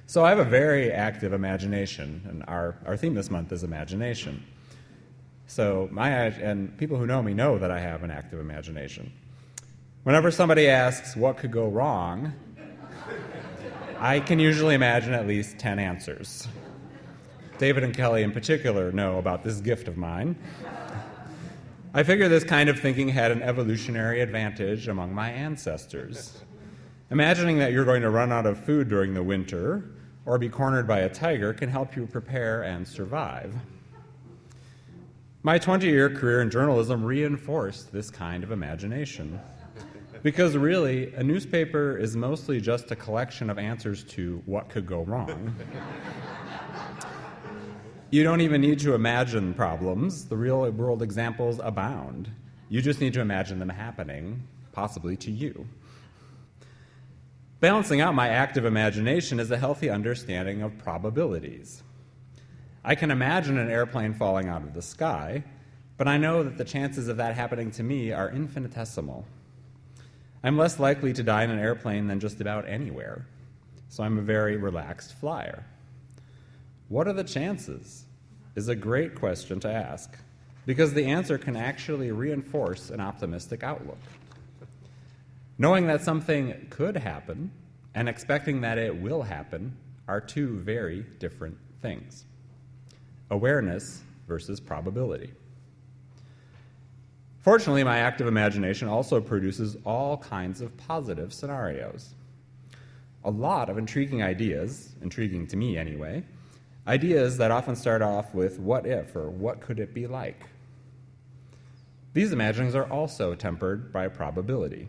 So I have a very active imagination, and our theme this month is imagination. So and people who know me know that I have an active imagination. Whenever somebody asks what could go wrong, I can usually imagine at least 10 answers. David and Kelly in particular know about this gift of mine. I figure this kind of thinking had an evolutionary advantage among my ancestors. Imagining that you're going to run out of food during the winter or be cornered by a tiger can help you prepare and survive. My 20-year career in journalism reinforced this kind of imagination. Because really, a newspaper is mostly just a collection of answers to what could go wrong. You don't even need to imagine problems. The real-world examples abound. You just need to imagine them happening, possibly to you. Balancing out my active imagination is a healthy understanding of probabilities. I can imagine an airplane falling out of the sky, but I know that the chances of that happening to me are infinitesimal. I'm less likely to die in an airplane than just about anywhere, so I'm a very relaxed flyer. What are the chances? Is a great question to ask, because the answer can actually reinforce an optimistic outlook. Knowing that something could happen and expecting that it will happen are two very different things. Awareness versus probability. Fortunately, my active imagination also produces all kinds of positive scenarios. A lot of intriguing ideas, intriguing to me anyway, ideas that often start off with what if or what could it be like. These imaginings are also tempered by probability.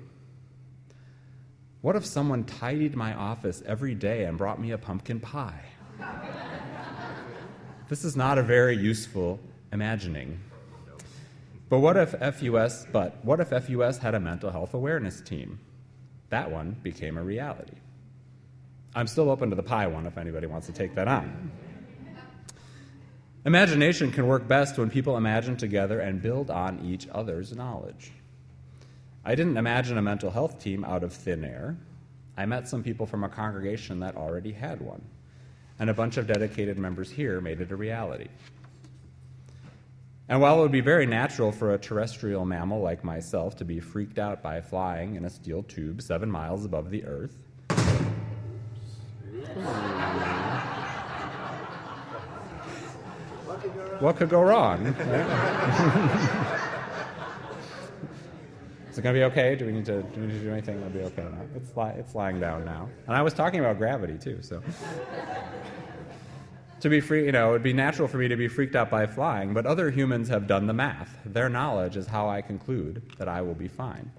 What if someone tidied my office every day and brought me a pumpkin pie? This is not a very useful imagining. But what if FUS had a mental health awareness team? That one became a reality. I'm still open to the pie one if anybody wants to take that on. Imagination can work best when people imagine together and build on each other's knowledge. I didn't imagine a mental health team out of thin air. I met some people from a congregation that already had one, and a bunch of dedicated members here made it a reality. And while it would be very natural for a terrestrial mammal like myself to be freaked out by flying in a steel tube 7 miles above the earth, what could go wrong? Right? Is it going to be okay? Do we need to do anything? It'll be okay now. It's lying down now. And I was talking about gravity, too, so. To be free, it would be natural for me to be freaked out by flying, but other humans have done the math. Their knowledge is how I conclude that I will be fine.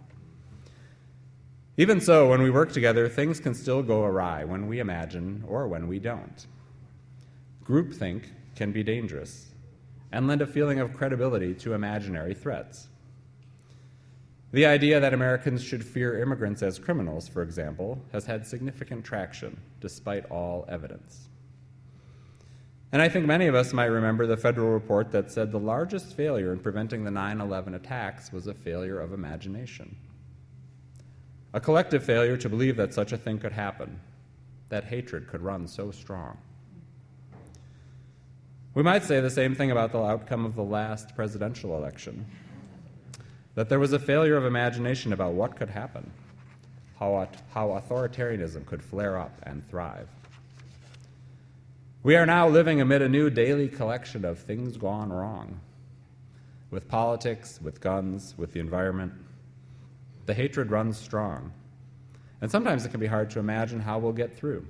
Even so, when we work together, things can still go awry when we imagine or when we don't. Groupthink can be dangerous and lend a feeling of credibility to imaginary threats. The idea that Americans should fear immigrants as criminals, for example, has had significant traction, despite all evidence. And I think many of us might remember the federal report that said the largest failure in preventing the 9/11 attacks was a failure of imagination. A collective failure to believe that such a thing could happen, that hatred could run so strong. We might say the same thing about the outcome of the last presidential election, that there was a failure of imagination about what could happen, how authoritarianism could flare up and thrive. We are now living amid a new daily collection of things gone wrong, with politics, with guns, with the environment. The hatred runs strong, and sometimes it can be hard to imagine how we'll get through.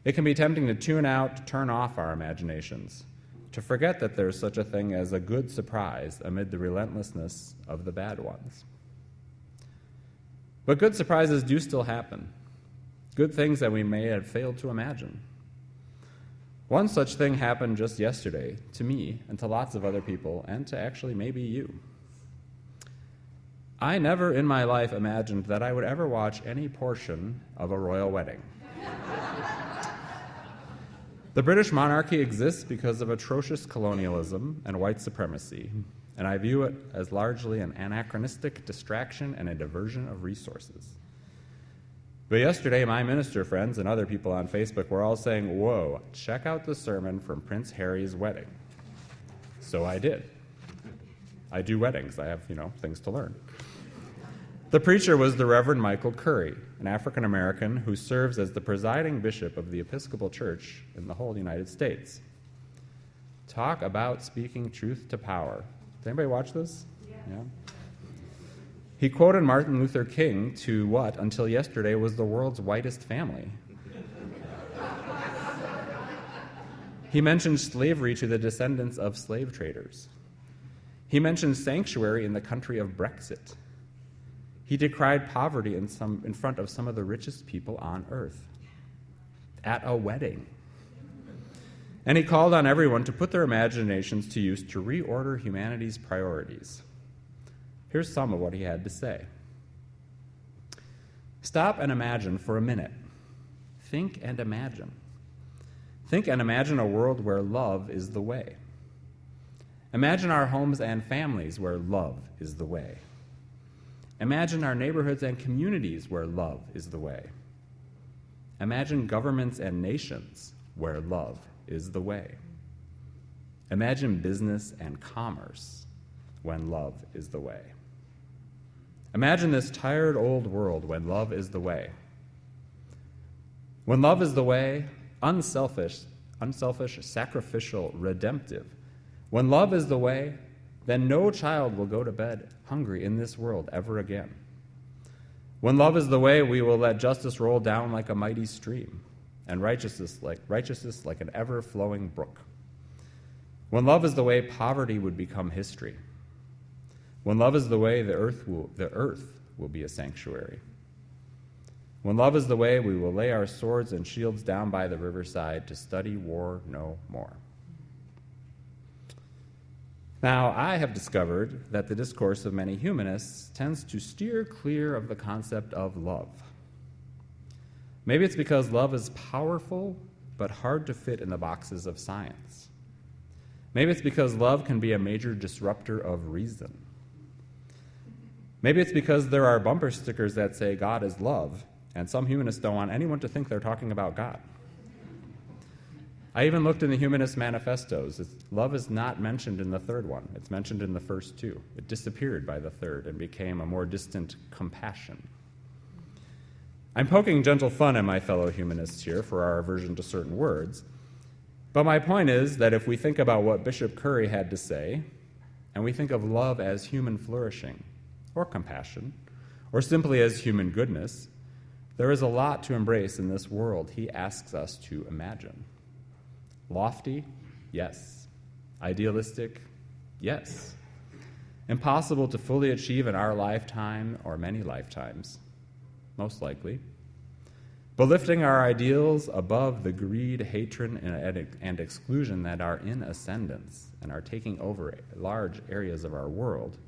It can be tempting to tune out, to turn off our imaginations, to forget that there's such a thing as a good surprise amid the relentlessness of the bad ones. But good surprises do still happen, good things that we may have failed to imagine. One such thing happened just yesterday, to me and to lots of other people, and to actually maybe you. I never in my life imagined that I would ever watch any portion of a royal wedding. The British monarchy exists because of atrocious colonialism and white supremacy, and I view it as largely an anachronistic distraction and a diversion of resources. But yesterday, my minister friends and other people on Facebook were all saying, whoa, check out the sermon from Prince Harry's wedding. So I did. I do weddings. I have, things to learn. The preacher was the Reverend Michael Curry, an African-American who serves as the presiding bishop of the Episcopal Church in the whole United States. Talk about speaking truth to power. Did anybody watch this? Yeah. He quoted Martin Luther King to what, until yesterday, was the world's whitest family. He mentioned slavery to the descendants of slave traders. He mentioned sanctuary in the country of Brexit. He decried poverty in front of some of the richest people on earth at a wedding. And he called on everyone to put their imaginations to use to reorder humanity's priorities. Here's some of what he had to say. Stop and imagine for a minute. Think and imagine. Think and imagine a world where love is the way. Imagine our homes and families where love is the way. Imagine our neighborhoods and communities where love is the way. Imagine governments and nations where love is the way. Imagine business and commerce when love is the way. Imagine this tired old world when love is the way. When love is the way, unselfish, sacrificial, redemptive. When love is the way, then no child will go to bed hungry in this world ever again. When love is the way, we will let justice roll down like a mighty stream, and righteousness like an ever-flowing brook. When love is the way, poverty would become history. When love is the way, the earth will be a sanctuary. When love is the way, we will lay our swords and shields down by the riverside to study war no more. Now, I have discovered that the discourse of many humanists tends to steer clear of the concept of love. Maybe it's because love is powerful but hard to fit in the boxes of science. Maybe it's because love can be a major disruptor of reason. Maybe it's because there are bumper stickers that say God is love, and some humanists don't want anyone to think they're talking about God. I even looked in the humanist manifestos. Love is not mentioned in the third one. It's mentioned in the first two. It disappeared by the third and became a more distant compassion. I'm poking gentle fun at my fellow humanists here for our aversion to certain words, but my point is that if we think about what Bishop Curry had to say, and we think of love as human flourishing, or compassion, or simply as human goodness, there is a lot to embrace in this world he asks us to imagine. Lofty? Yes. Idealistic? Yes. Impossible to fully achieve in our lifetime or many lifetimes, most likely. But lifting our ideals above the greed, hatred, and exclusion that are in ascendance and are taking over large areas of our world,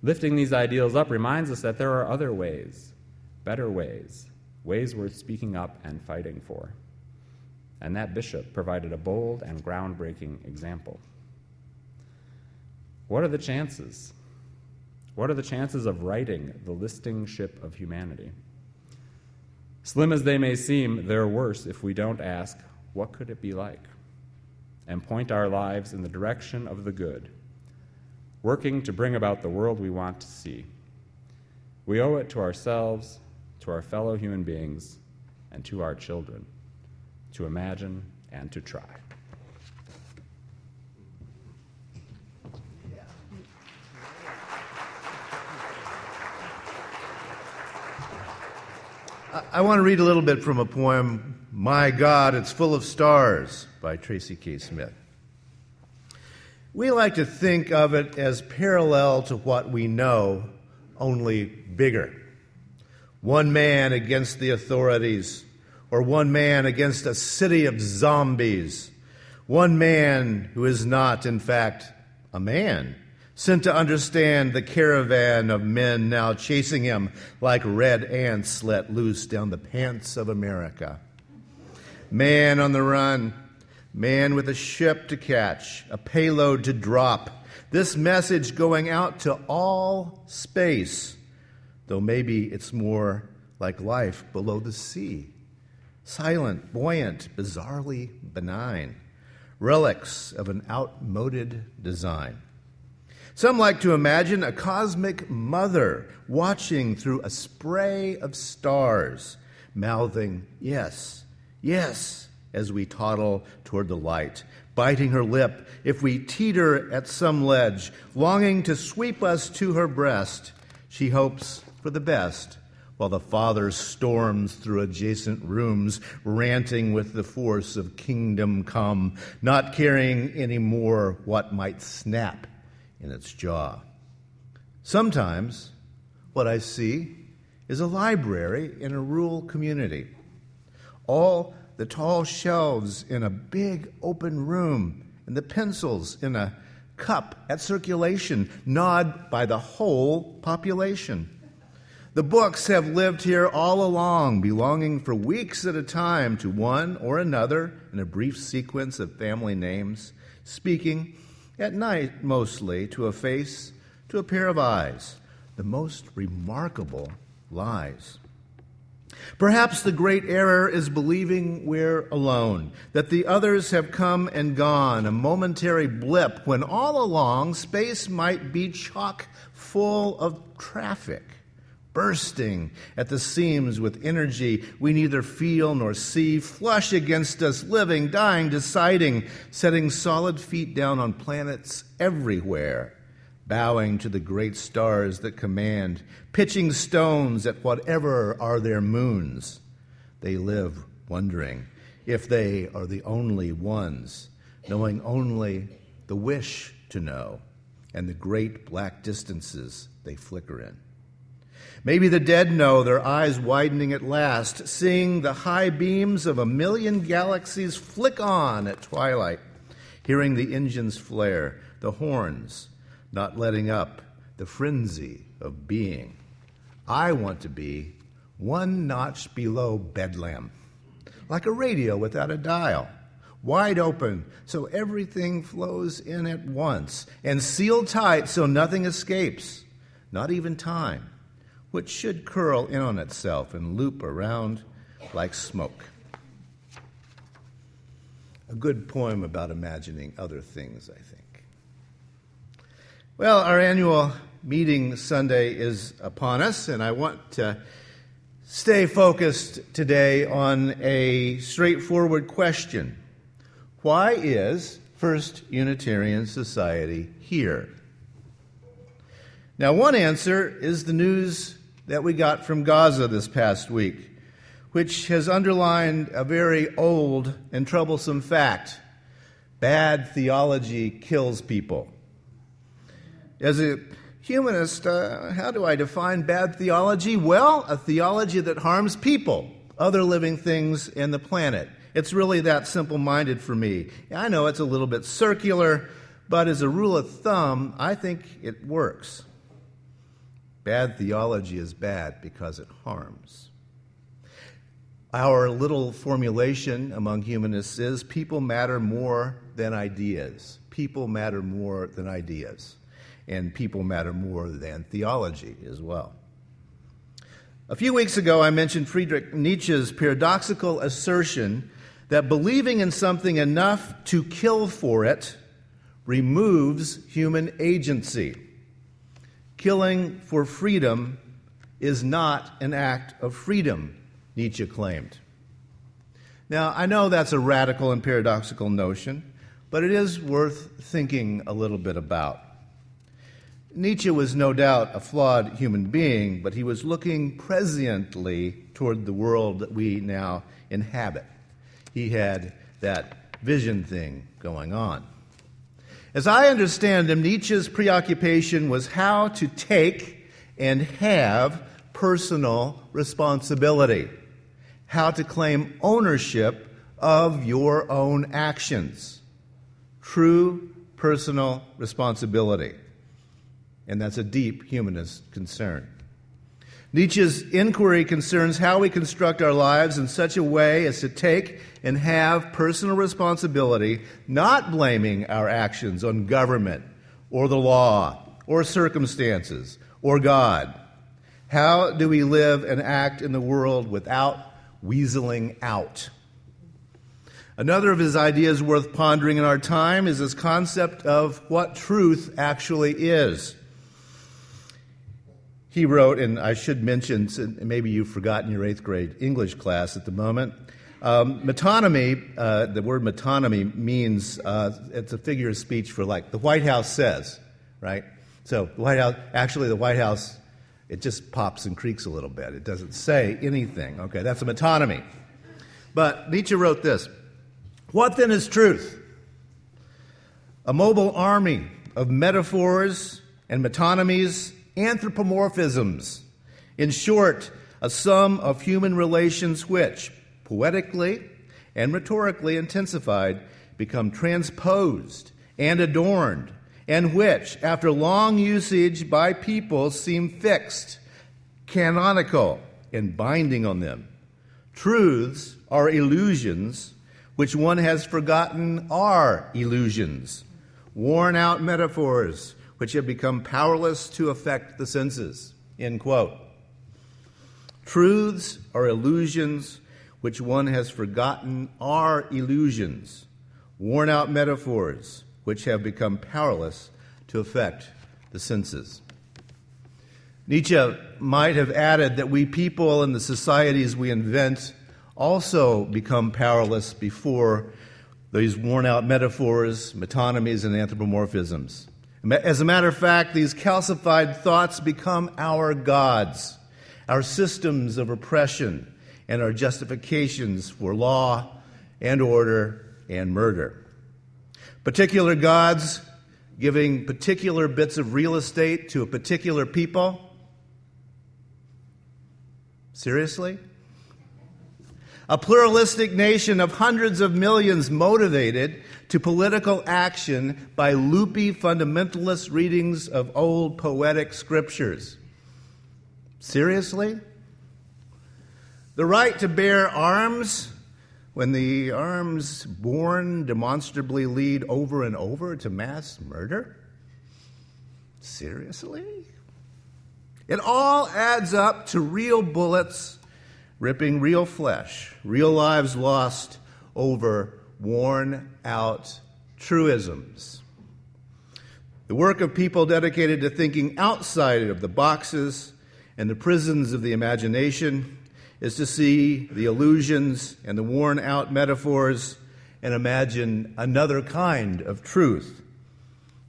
lifting these ideals up reminds us that there are other ways, better ways, ways worth speaking up and fighting for. And that bishop provided a bold and groundbreaking example. What are the chances? What are the chances of righting the listing ship of humanity? Slim as they may seem, they're worse if we don't ask, what could it be like? And point our lives in the direction of the good, working to bring about the world we want to see. We owe it to ourselves, to our fellow human beings, and to our children, to imagine and to try. I want to read a little bit from a poem, My God, It's Full of Stars, by Tracy K. Smith. We like to think of it as parallel to what we know, only bigger. One man against the authorities, or one man against a city of zombies. One man who is not, in fact, a man, sent to understand the caravan of men now chasing him like red ants let loose down the pants of America. Man on the run, man with a ship to catch, a payload to drop. This message going out to all space, though maybe it's more like life below the sea, silent, buoyant, bizarrely benign, relics of an outmoded design. Some like to imagine a cosmic mother watching through a spray of stars, mouthing, "Yes, yes," as we toddle toward the light, biting her lip if we teeter at some ledge, longing to sweep us to her breast. She hopes for the best, while the father storms through adjacent rooms, ranting with the force of kingdom come, not caring anymore what might snap in its jaw. Sometimes what I see is a library in a rural community. All the tall shelves in a big open room, and the pencils in a cup at circulation, gnawed by the whole population. The books have lived here all along, belonging for weeks at a time to one or another in a brief sequence of family names, speaking at night mostly to a face, to a pair of eyes, the most remarkable lies. Perhaps the great error is believing we're alone, that the others have come and gone, a momentary blip, when all along space might be chock full of traffic, bursting at the seams with energy we neither feel nor see, flush against us, living, dying, deciding, setting solid feet down on planets everywhere, bowing to the great stars that command, pitching stones at whatever are their moons. They live wondering if they are the only ones, knowing only the wish to know and the great black distances they flicker in. Maybe the dead know, their eyes widening at last, seeing the high beams of 1,000,000 galaxies flick on at twilight, hearing the engines flare, the horns not letting up, the frenzy of being. I want to be one notch below Bedlam, like a radio without a dial, wide open so everything flows in at once, and sealed tight so nothing escapes, not even time, which should curl in on itself and loop around like smoke. A good poem about imagining other things, I think. Well, our annual meeting Sunday is upon us, and I want to stay focused today on a straightforward question. Why is First Unitarian Society here? Now, one answer is the news that we got from Gaza this past week, which has underlined a very old and troublesome fact. Bad theology kills people. As a humanist, how do I define bad theology? Well, a theology that harms people, other living things, and the planet. It's really that simple-minded for me. I know it's a little bit circular, but as a rule of thumb, I think it works. Bad theology is bad because it harms. Our little formulation among humanists is people matter more than ideas. People matter more than ideas. And people matter more than theology as well. A few weeks ago, I mentioned Friedrich Nietzsche's paradoxical assertion that believing in something enough to kill for it removes human agency. Killing for freedom is not an act of freedom, Nietzsche claimed. Now, I know that's a radical and paradoxical notion, but it is worth thinking a little bit about. Nietzsche was no doubt a flawed human being, but he was looking presciently toward the world that we now inhabit. He had that vision thing going on. As I understand him, Nietzsche's preoccupation was how to take and have personal responsibility, how to claim ownership of your own actions, true personal responsibility. And that's a deep humanist concern. Nietzsche's inquiry concerns how we construct our lives in such a way as to take and have personal responsibility, not blaming our actions on government or the law or circumstances or God. How do we live and act in the world without weaseling out? Another of his ideas worth pondering in our time is this concept of what truth actually is. He wrote, and I should mention, maybe you've forgotten your 8th grade English class at the moment, metonymy, the word metonymy means, it's a figure of speech for like the White House says, right? So the White House, it just pops and creaks a little bit. It doesn't say anything. Okay, that's a metonymy. But Nietzsche wrote this: what then is truth? A mobile army of metaphors and metonymies, anthropomorphisms. In short, a sum of human relations which, poetically and rhetorically intensified, become transposed and adorned, and which, after long usage by people, seem fixed, canonical, and binding on them. Truths are illusions which one has forgotten are illusions, worn-out metaphors which have become powerless to affect the senses. End quote. Truths are illusions which one has forgotten are illusions, worn-out metaphors which have become powerless to affect the senses. Nietzsche might have added that we people and the societies we invent also become powerless before these worn-out metaphors, metonymies, and anthropomorphisms. As a matter of fact, these calcified thoughts become our gods, our systems of oppression, and our justifications for law and order and murder. Particular gods giving particular bits of real estate to a particular people. Seriously? A pluralistic nation of hundreds of millions motivated to political action by loopy fundamentalist readings of old poetic scriptures. Seriously? The right to bear arms when the arms borne demonstrably lead over and over to mass murder? Seriously? It all adds up to real bullets ripping real flesh, real lives lost over worn-out truisms. The work of people dedicated to thinking outside of the boxes and the prisons of the imagination is to see the illusions and the worn-out metaphors and imagine another kind of truth.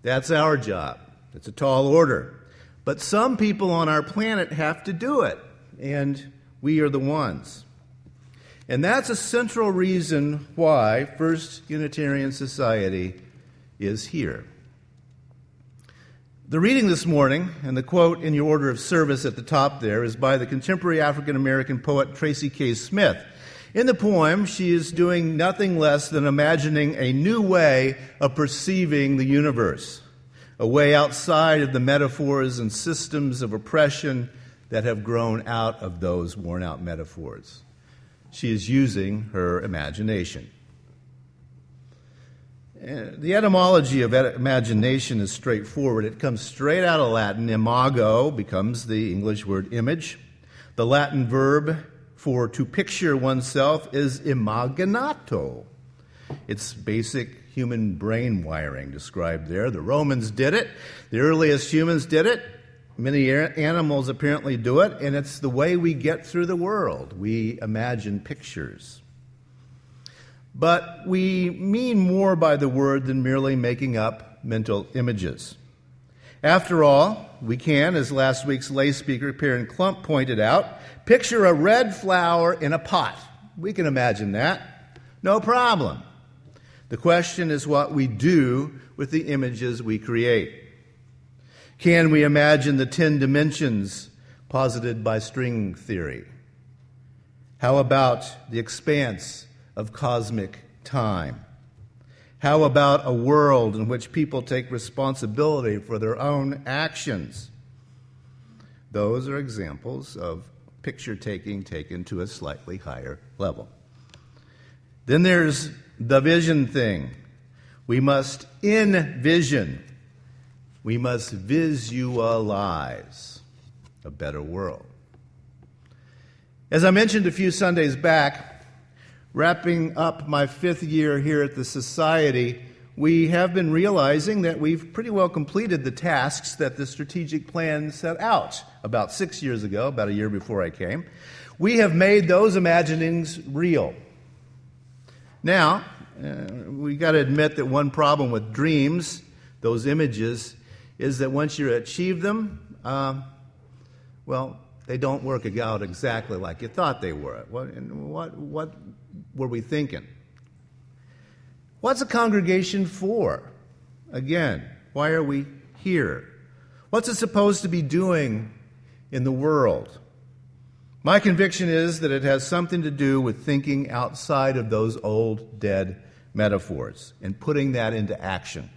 That's our job. It's a tall order. But some people on our planet have to do it, and we are the ones. And that's a central reason why First Unitarian Society is here. The reading this morning, and the quote in your order of service at the top there, is by the contemporary African-American poet Tracy K. Smith. In the poem, she is doing nothing less than imagining a new way of perceiving the universe, a way outside of the metaphors and systems of oppression that have grown out of those worn-out metaphors. She is using her imagination. The etymology of imagination is straightforward. It comes straight out of Latin. Imago becomes the English word image. The Latin verb for to picture oneself is imaginato. It's basic human brain wiring described there. The Romans did it. The earliest humans did it. Many animals apparently do it, and it's the way we get through the world. We imagine pictures. But we mean more by the word than merely making up mental images. After all, we can, as last week's lay speaker, Perrin Klump, pointed out, picture a red flower in a pot. We can imagine that. No problem. The question is what we do with the images we create. Can we imagine the 10 dimensions posited by string theory? How about the expanse of cosmic time? How about a world in which people take responsibility for their own actions? Those are examples of picture-taking taken to a slightly higher level. Then there's the vision thing. We must envision. We must visualize a better world. As I mentioned a few Sundays back, wrapping up my 5th year here at the Society, we have been realizing that we've pretty well completed the tasks that the strategic plan set out about 6 years ago, about a year before I came. We have made those imaginings real. Now, we got to admit that one problem with dreams, those images, is that once you achieve them, they don't work out exactly like you thought they were. What were we thinking? What's a congregation for? Again, why are we here? What's it supposed to be doing in the world? My conviction is that it has something to do with thinking outside of those old, dead metaphors and putting that into action.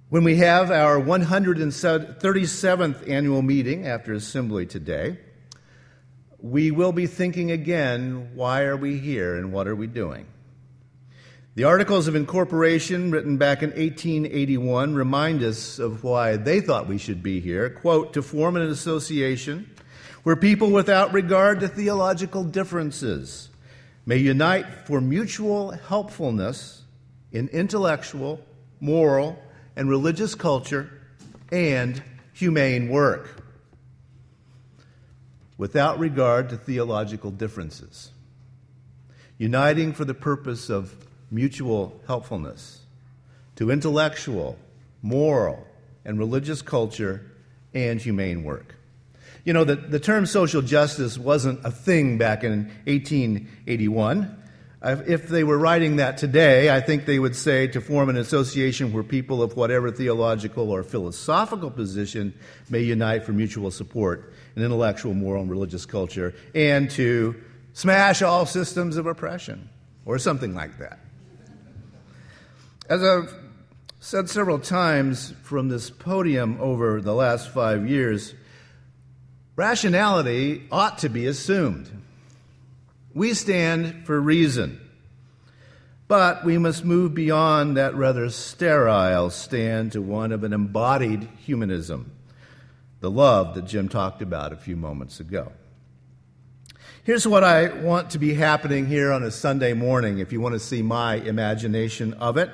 When we have our 137th annual meeting after Assembly today, we will be thinking again, why are we here and what are we doing? The Articles of Incorporation, written back in 1881, remind us of why they thought we should be here. Quote, to form an association where people without regard to theological differences may unite for mutual helpfulness in intellectual, moral, and religious culture and humane work. Without regard to theological differences. Uniting for the purpose of mutual helpfulness to intellectual, moral, and religious culture and humane work. You know, the term social justice wasn't a thing back in 1881. If they were writing that today, I think they would say to form an association where people of whatever theological or philosophical position may unite for mutual support in intellectual, moral, and religious culture, and to smash all systems of oppression, or something like that. As I've said several times from this podium over the last 5 years, rationality ought to be assumed. We stand for reason, but we must move beyond that rather sterile stand to one of an embodied humanism, the love that Jim talked about a few moments ago. Here's what I want to be happening here on a Sunday morning, if you want to see my imagination of it.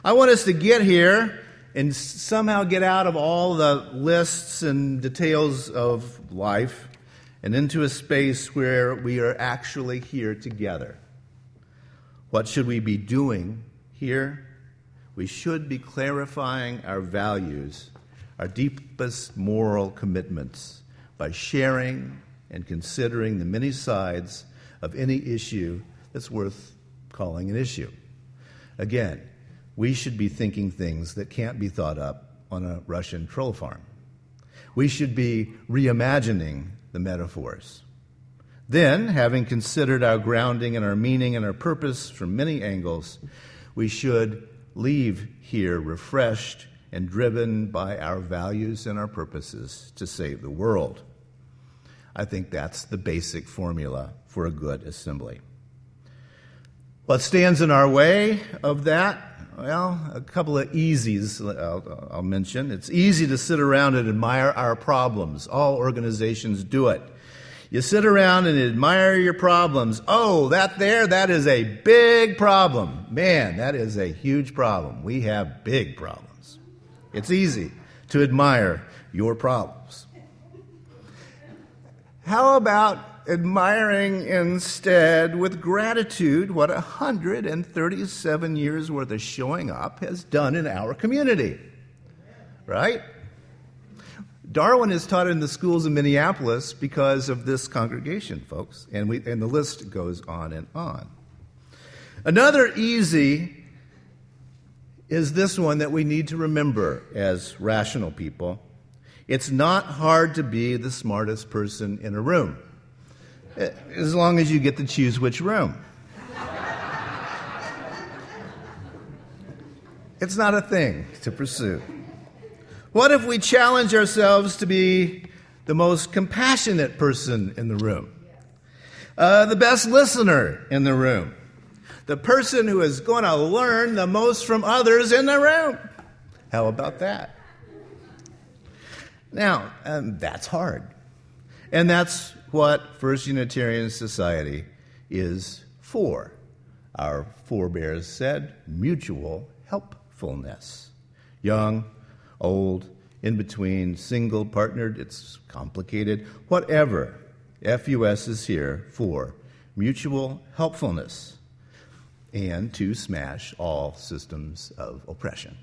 I want us to get here and somehow get out of all the lists and details of life and into a space where we are actually here together. What should we be doing here? We should be clarifying our values, our deepest moral commitments, by sharing and considering the many sides of any issue that's worth calling an issue. Again, we should be thinking things that can't be thought up on a Russian troll farm. We should be reimagining the metaphors. Then, having considered our grounding and our meaning and our purpose from many angles, we should leave here refreshed and driven by our values and our purposes to save the world. I think that's the basic formula for a good assembly. What stands in our way of that? Well, a couple of easies I'll mention. It's easy to sit around and admire our problems. All organizations do it. You sit around and admire your problems. Oh, that is a big problem. Man, that is a huge problem. We have big problems. It's easy to admire your problems. How about admiring instead with gratitude what 137 years worth of showing up has done in our community? Right? Darwin is taught in the schools in Minneapolis because of this congregation, folks, and the list goes on and on. Another easy is this one that we need to remember as rational people. It's not hard to be the smartest person in a room, as long as you get to choose which room. It's not a thing to pursue. What if we challenge ourselves to be the most compassionate person in the room, the best listener in the room, the person who is going to learn the most from others in the room? How about that? Now, that's hard. And that's what First Unitarian Society is for. Our forebears said mutual helpfulness. Young, old, in between, single, partnered, it's complicated. Whatever, FUS is here for mutual helpfulness and to smash all systems of oppression.